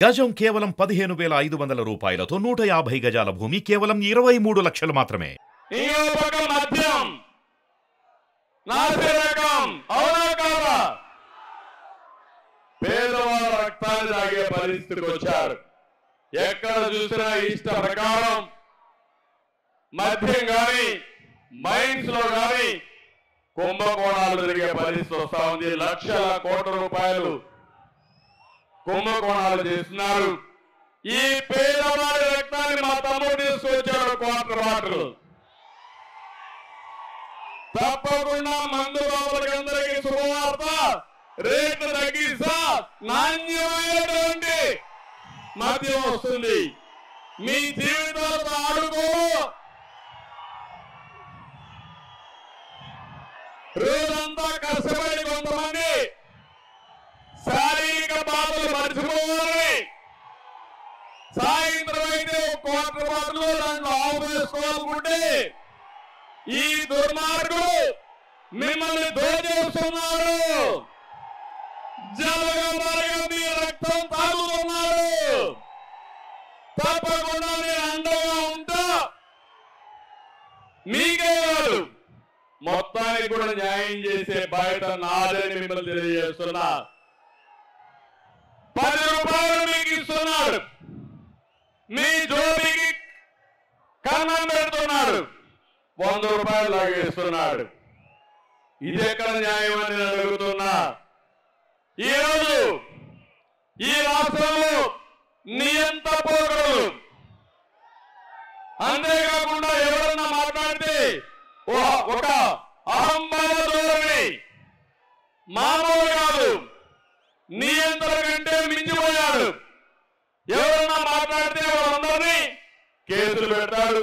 గజం కేవలం 15,500 రూపాయలతో 150 గజాల భూమి కేవలం 23 లక్షలు మాత్రమే. పేదవాళ్ళ రక్తాన్ని తాగే పరిస్థితికి వచ్చారు. ఎక్కడ చూసినా ఇష్ట ప్రకారం మద్యం గాని మైన్స్ లో గాని కుంభకోణాలు జరిగే పరిస్థితి వస్తా ఉంది. లక్షల కోట్ల రూపాయలు కుంభకోణాలు చేస్తున్నారు. ఈ పేదవాడి రక్తాన్ని మా తమ్ముడు తీసుకొచ్చాడు. క్వార్టర్ వాటర్ తప్పకుండా మందు బాబులకి అందరికీ శుభవార్త. రేట్లు తగ్గిస్తా, నాణ్యమైనటువంటి మద్యం వస్తుంది. మీ జీవితాలతో ఆడుకో. రోజంతా కష్టపడి కొంతమంది శారీరక బాధలు మర్చిపోవాలి. సాయంత్రం అయితే క్వార్టర్ బాటలు దాంట్లో ఆవు వేసుకోవాలనుకుంటే ఈ దుర్మార్గుడు మిమ్మల్ని దోచేస్తున్నారు. జలగమారిగా మీ రక్తం తాగుతున్నారు. తప్పకుండా నేను అండగా ఉంటా. మీకే కాదు మొత్తానికి కూడా న్యాయం చేసే బాధ్యత నాదని మిమ్మల్ని తెలియజేస్తున్నా. 10 రూపాయలు మీకు ఇస్తున్నాడు. మీ జోబికి కన్నం పెడుతున్నాడు. 100 రూపాయలు లాగేస్తున్నాడు. ఇది ఎక్కడ న్యాయం అని నేను అడుగుతున్నా. ఈరోజు ఈ రాష్ట్రంలో నియంత పోకడలు, అంతేకాకుండా ఎవరన్నా మాట్లాడితే ఒక అహంభావ ధోరణి, మానవుడు కాదు నియంత్రణ కంటే మించిపోయాడు. ఎవరన్నా మాట్లాడితే వాళ్ళందరినీ కేసులు పెడతాడు.